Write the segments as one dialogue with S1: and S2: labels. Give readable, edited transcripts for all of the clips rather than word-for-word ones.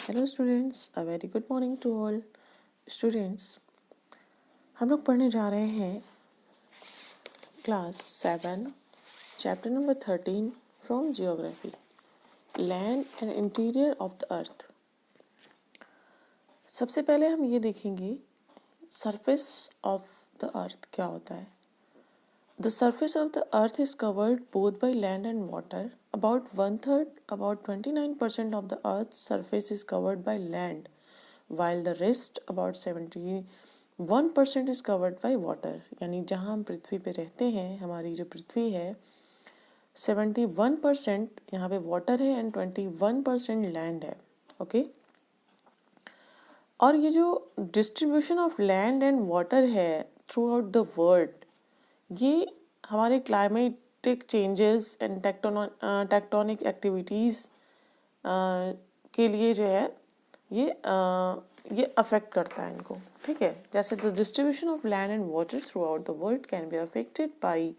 S1: Hello students, a very good morning to all students. हम लोग पढ़ने जा रहे हैं class 7 chapter number 13 from geography, land and interior of the earth. सबसे पहले हम ये देखेंगे सरफेस ऑफ द अर्थ क्या होता है। The surface of the earth is covered both by land and water. About one third, about 29% of the earth's surface is covered by land, while the rest, about 71% is covered by water. यानी जहाँ हम पृथ्वी पे रहते हैं, हमारी जो पृथ्वी है 71% यहाँ पे वाटर है एंड 21% लैंड है। ओके और ये जो distribution of land and water है थ्रू आउट द वर्ल्ड, ये हमारे climatic changes and tectonic activities के लिए जो है ये अफेक्ट करता है इनको। ठीक है, जैसे the distribution of land and water throughout the world can be affected by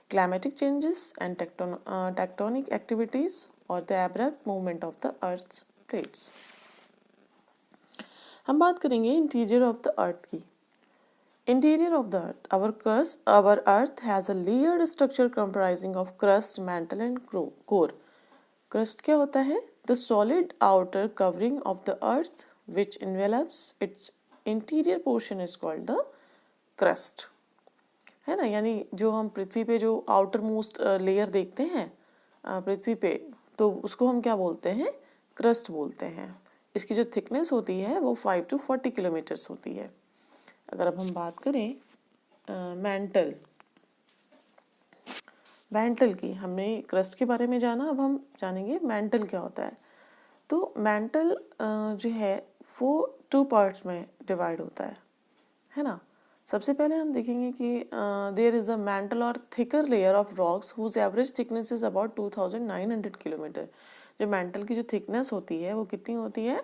S1: climatic changes and tectonic activities और the abrupt movement of the earth plates. हम बात करेंगे इंटीरियर ऑफ द अर्थ की। Interior of the earth. Our earth has a layered structure comprising of crust, mantle and core. Crust क्या होता है? The solid outer covering of the earth which envelops its interior portion is called the crust. है ना, यानी जो हम पृथ्वी पे जो आउटर मोस्ट लेयर देखते हैं पृथ्वी पे, तो उसको हम क्या बोलते हैं? क्रस्ट बोलते हैं। इसकी जो थिकनेस होती है वो 5 to 40 किलोमीटर्स होती है। अगर अब हम बात करें मैंटल की, हमने क्रस्ट के बारे में जाना, अब हम जानेंगे मैंटल क्या होता है। तो मैंटल जो है वो 2 पार्ट्स में डिवाइड होता है ना। सबसे पहले हम देखेंगे कि देयर इज़ द मैंटल और thicker layer of rocks whose average thickness is about 2900 kilometre. जो मैंटल की जो थिकनेस होती है वो कितनी होती है?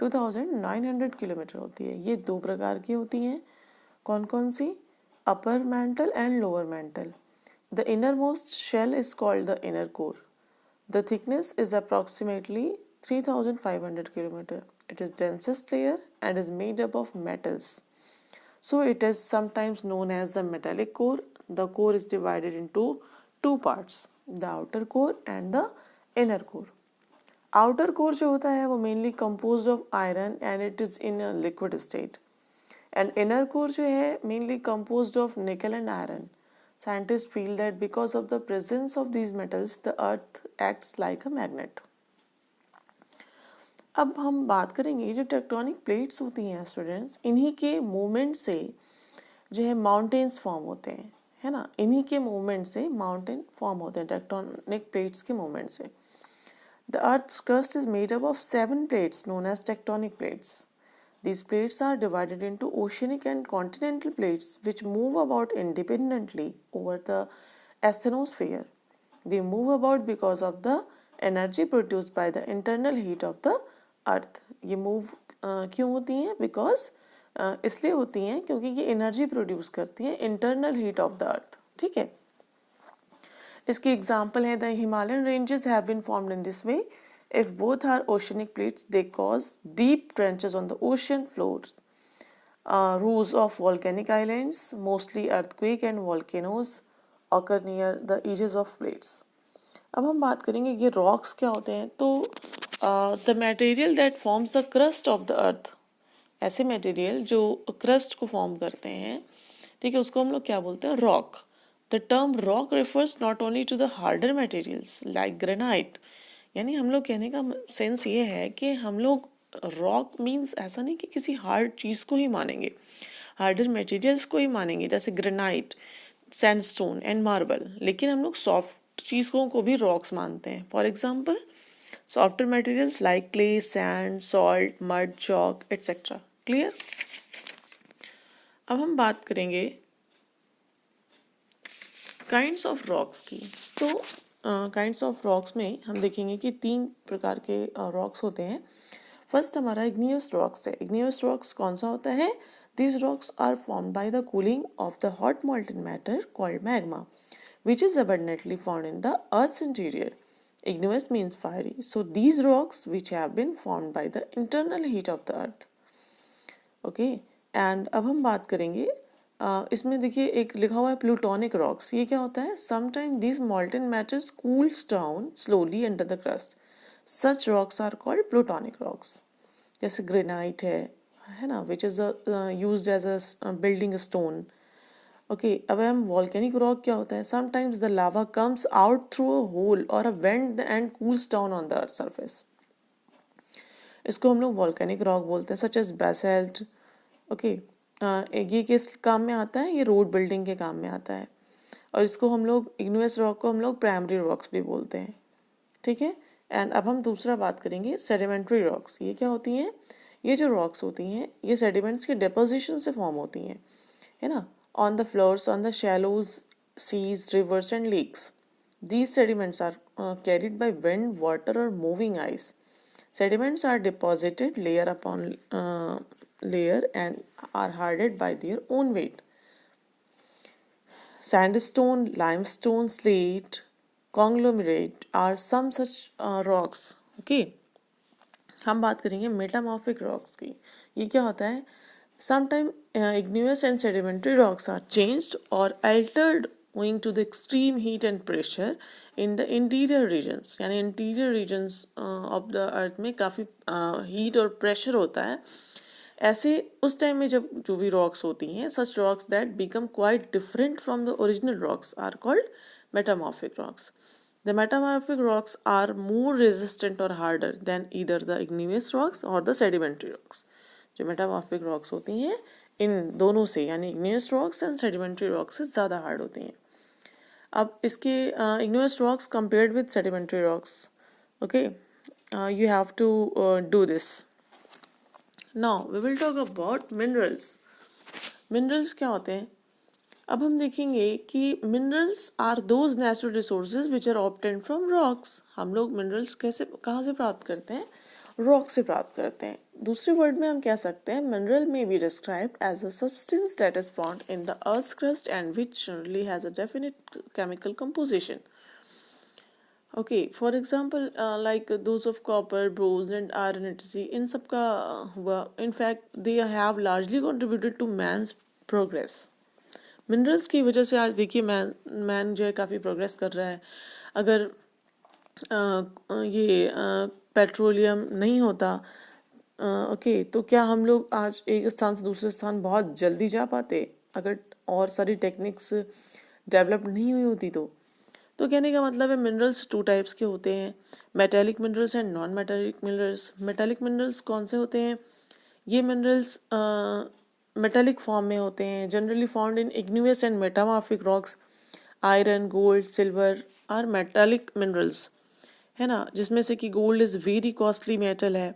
S1: 2900 किलोमीटर होती है। ये 2 प्रकार की होती हैं। कौन कौन सी? Upper mantle and lower mantle. The innermost shell is called the inner core. The thickness is approximately 3500 kilometer. It is densest layer and is made up of metals. So it is sometimes known as the metallic core. The core is divided into 2 parts, the outer core and the inner core. Outer core जो होता है वो mainly composed of iron and it is in a liquid state. And inner core जो है mainly composed of nickel and iron. Scientists feel that because of the presence of these metals, the earth acts like a magnet. अब हम बात करेंगे जो tectonic plates होती हैं students, इन्हीं के मूवमेंट से जो है माउंटेन्स फॉर्म होते हैं, है ना। इन्हीं के मूवमेंट से माउंटेन फॉर्म होते हैं, टेक्टोनिक प्लेट्स के मूवमेंट से। The earth's crust is made up of 7 plates known as tectonic plates. These plates are divided into oceanic and continental plates which move about independently over the asthenosphere. They move about because of the energy produced by the internal heat of the earth. ये move क्यों होती हैं? Because इसलिए होती हैं क्योंकि ये energy produce करती हैं internal heat of the earth. ठीक है, इसकी एग्जाम्पल है the Himalayan ranges have been formed in this way. If both are oceanic plates, they cause deep trenches on the ocean floors. Rows of volcanic islands, mostly earthquake and volcanoes, occur near the edges of plates. अब हम बात करेंगे ये rocks क्या होते हैं। तो the material that forms the crust of the अर्थ, ऐसे मटेरियल जो क्रस्ट को फॉर्म करते हैं, ठीक है, उसको हम लोग क्या बोलते हैं? Rock. The term rock refers not only to the harder materials like granite, यानी हम लोग कहने का सेंस ये है कि हम लोग रॉक मीन्स ऐसा नहीं कि किसी हार्ड चीज़ को ही मानेंगे, हार्डर मटेरियल्स को ही मानेंगे, जैसे ग्रेनाइट, सैंडस्टोन एंड मार्बल, लेकिन हम लोग सॉफ्ट चीज़ों को भी रॉक्स मानते हैं। For example softer materials like clay, sand, salt, mud, chalk etcetera. Clear? अब हम बात करेंगे काइंड्स ऑफ रॉक्स की। तो काइंड्स ऑफ रॉक्स में हम देखेंगे कि 3 प्रकार के रॉक्स होते हैं। फर्स्ट हमारा इग्नियस रॉक्स है। इग्नियस रॉक्स कौन सा होता है? These rocks are formed by the cooling of the hot molten matter called magma, which is abundantly found in the Earth's interior. Igneous means fiery. So these rocks which have been formed by the internal heat of the earth. Okay and अब हम बात करेंगे इसमें देखिए एक लिखा हुआ है प्लूटोनिक रॉक्स. ये क्या होता है? Sometime this molten matters cools down slowly under the crust. Such rocks are called plutonic rocks. जैसे ग्रेनाइट है ना, which is used as a building stone. Okay, अब हम वॉल्केनिक रॉक क्या होता है? Sometimes the lava comes out through a hole or a vent and cools down on the earth surface. इसको हम लोग वॉल्केनिक रॉक बोलते हैं, सच एज बेसाल्ट. ओके, ये किस काम में आता है? ये रोड बिल्डिंग के काम में आता है. और इसको हम लोग इग्नियस रॉक को हम लोग प्राइमरी रॉक्स भी बोलते हैं. ठीक है. एंड अब हम दूसरा बात करेंगे सेडिमेंट्री रॉक्स. ये क्या होती हैं? ये जो रॉक्स होती हैं ये सेडिमेंट्स के डिपोजिशन से फॉर्म होती हैं, है ना, on the floors, on the shallows, seas, rivers and lakes. These sediments are carried by wind, water, or moving ice. Sediments are deposited layer upon layer and are hardened by their own weight. Sandstone, limestone, slate, conglomerate are some such rocks. Okay. हम बात करेंगे metamorphic rocks की. ये क्या होता है? Sometimes igneous and sedimentary rocks are changed or altered owing to the extreme heat and pressure in the interior regions. यानी interior regions of the earth में काफ़ी heat और pressure होता है. ऐसे उस टाइम में जब जो भी रॉक्स होती हैं, such rocks that become quite different from the original rocks are called metamorphic rocks. The metamorphic rocks are more resistant or harder than either the igneous rocks or the sedimentary rocks. जो metamorphic rocks होती हैं इन दोनों से, यानी igneous rocks and sedimentary rocks से ज़्यादा hard होती हैं. अब इसके igneous rocks compared with sedimentary rocks. Okay, you have to do this. Now we will talk about minerals. Minerals क्या होते हैं? अब हम देखेंगे कि minerals are those natural resources which are obtained from rocks. हम लोग मिनरल्स कैसे, कहाँ से प्राप्त करते हैं? रॉक से प्राप्त करते हैं. दूसरे वर्ड में हम कह सकते हैं मिनरल में be described as a substance that is found in the earth's crust and which generally has a definite chemical composition. Okay, for example like those of copper, bronze and iron etc. इन सब का हुआ. In fact they have largely contributed to man's progress. Minerals की वजह से आज देखिए man जो है काफ़ी प्रोग्रेस कर रहा है. अगर ये पेट्रोलियम नहीं होता, ओके, तो क्या हम लोग आज एक स्थान से दूसरे स्थान बहुत जल्दी जा पाते? अगर और सारी टेक्निक्स डेवलप नहीं हुई होती तो कहने का मतलब है मिनरल्स टू टाइप्स के होते हैं, metallic minerals and non metallic minerals. Metallic minerals कौन से होते हैं? ये मिनरल्स मेटेलिक फॉर्म में होते हैं, generally found in igneous and metamorphic rocks. Iron, gold, silver are metallic minerals, है ना, जिसमें से कि gold is very costly metal है.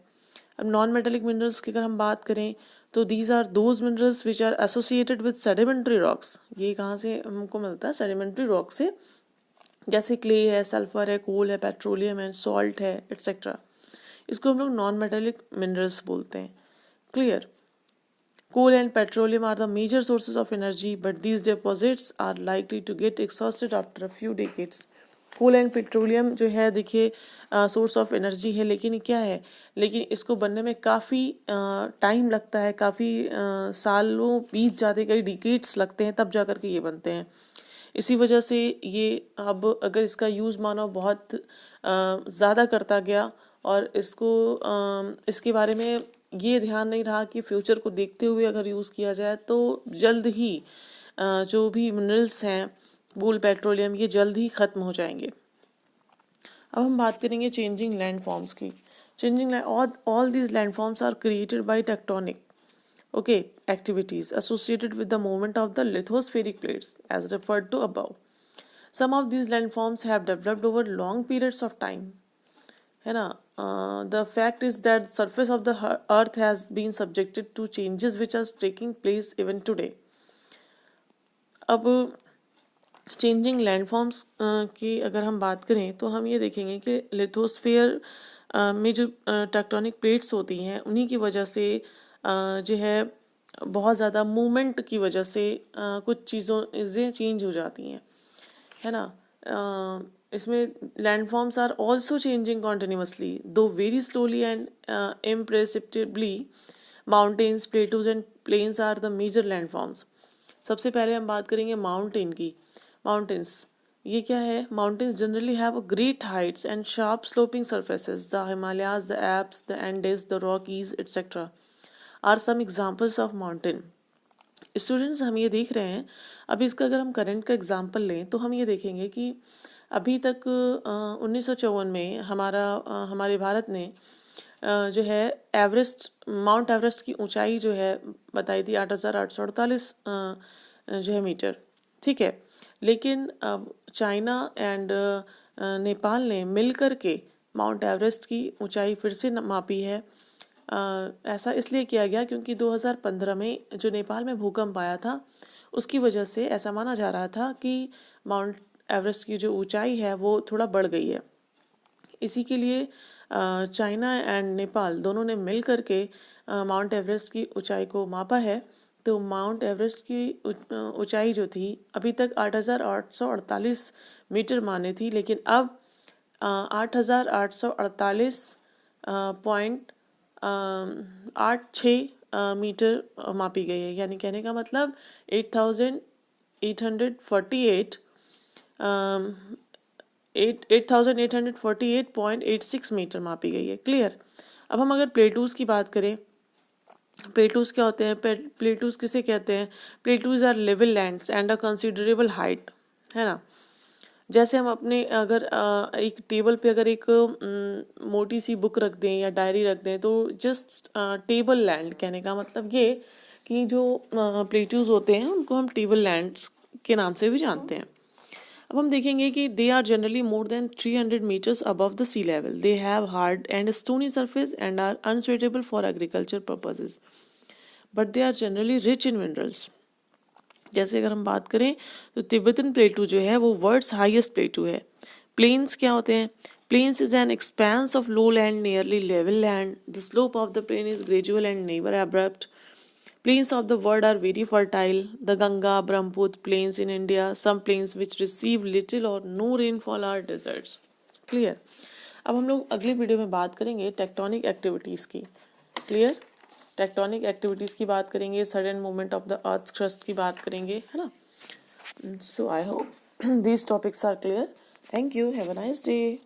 S1: अब नॉन मेटेलिक मिनरल्स की अगर हम बात करें तो these are those minerals which are associated with sedimentary rocks. ये कहाँ से हमको मिलता है? सेडिमेंट्री रॉक से. जैसे क्ले है, सल्फर है, कोल है, पेट्रोलियम है, सॉल्ट है, एट्सेट्रा. इसको हम लोग नॉन मेटेलिक मिनरल्स बोलते हैं. Clear? Coal and petroleum are the major sources of energy, but these deposits are likely to get exhausted after a few decades. Coal and petroleum जो है देखिए सोर्स ऑफ एनर्जी है, लेकिन क्या है, लेकिन इसको बनने में काफ़ी टाइम लगता है, काफ़ी सालों बीत जाते, कई डिकेड्स लगते हैं तब जा कर के ये बनते हैं. इसी वजह से ये अब अगर इसका यूज़ मानो बहुत ज़्यादा करता गया और इसको इसके बारे में ये ध्यान नहीं रहा कि फ्यूचर को देखते हुए अगर यूज़ किया जाए तो जल्द ही जो भी मिनरल्स हैं, कोल, पेट्रोलियम, ये जल्द ही ख़त्म हो जाएंगे. अब हम बात करेंगे चेंजिंग लैंड फॉर्म्स की. Changing all these land forms are created by tectonic activities associated with the movement of the lithospheric plates as referred to above. Some of these landforms have developed over long periods of time, है ना. The fact is that surface of the earth has been subjected to changes which are taking place even today. अब changing landforms की अगर हम बात करें तो हम ये देखेंगे कि लिथोस्फीयर में जो टेक्टोनिक प्लेट्स होती हैं उन्हीं की वजह से जो है बहुत ज़्यादा मूवमेंट की वजह से कुछ चीज़ें चेंज हो जाती हैं, है ना. इसमें landforms are also changing continuously though very slowly and imperceptibly. Mountains, plateaus and plains are the major landforms. सबसे पहले हम बात करेंगे माउंटेन की. माउंटेन्स ये क्या है? Mountains generally have great heights and sharp sloping surfaces. The Himalayas, the Alps, the Andes, the Rockies etcetera are some examples of mountain. Students हम ये देख रहे हैं, अभी इसका अगर हम करंट का एग्जांपल लें तो हम ये देखेंगे कि अभी तक 1954 में हमारे भारत ने जो है माउंट एवरेस्ट की ऊंचाई जो है बताई थी 8,848 जो है मीटर. ठीक है, लेकिन अब चाइना एंड नेपाल ने मिल कर के माउंट एवरेस्ट की ऊंचाई फिर से मापी है. ऐसा इसलिए किया गया क्योंकि 2015 में जो नेपाल में भूकंप आया था उसकी वजह से ऐसा माना जा रहा था कि माउंट एवरेस्ट की जो ऊंचाई है वो थोड़ा बढ़ गई है. इसी के लिए चाइना एंड नेपाल दोनों ने मिल करके माउंट एवरेस्ट की ऊंचाई को मापा है. तो माउंट एवरेस्ट की ऊंचाई जो थी अभी तक 8,848 मीटर मानी थी, लेकिन अब 8,848 पॉइंट 86 मीटर मापी गई है. यानी कहने का मतलब 8,848.86 मीटर मापी गई है. क्लियर. अब हम अगर प्लेटूज की बात करें, प्लेटूज क्या होते हैं? प्लेटूज किसे कहते हैं? Plateaus are level lands and a considerable height, है ना. जैसे हम अपने अगर एक टेबल पे अगर एक मोटी सी बुक रख दें या डायरी रख दें तो जस्ट टेबल लैंड, कहने का मतलब ये कि जो प्लेटूज होते हैं उनको हम टेबल लैंड्स के नाम से भी जानते हैं. अब हम देखेंगे कि they are generally more than 300 metres above the sea level. They have hard and stony surface and are unsuitable for agriculture purposes, but they are generally rich in minerals. जैसे अगर हम बात करें तो तिब्बतन प्लेटू जो है वो वर्ल्ड्स हाईएस्ट प्लेटू है. प्लेन्स क्या होते हैं? Plains is an expanse of low land nearly level land. The slope of the plain is gradual and never abrupt. Plains of the world are very fertile. The Ganga, Brahmaputra plains in India. Some plains which receive little or no rainfall are deserts. Clear. अब हम लोग अगले video में बात करेंगे tectonic activities की. Clear. Tectonic activities की बात करेंगे, sudden movement of the earth crust की बात करेंगे, है ना. So I hope these topics are clear. Thank you. Have a nice day.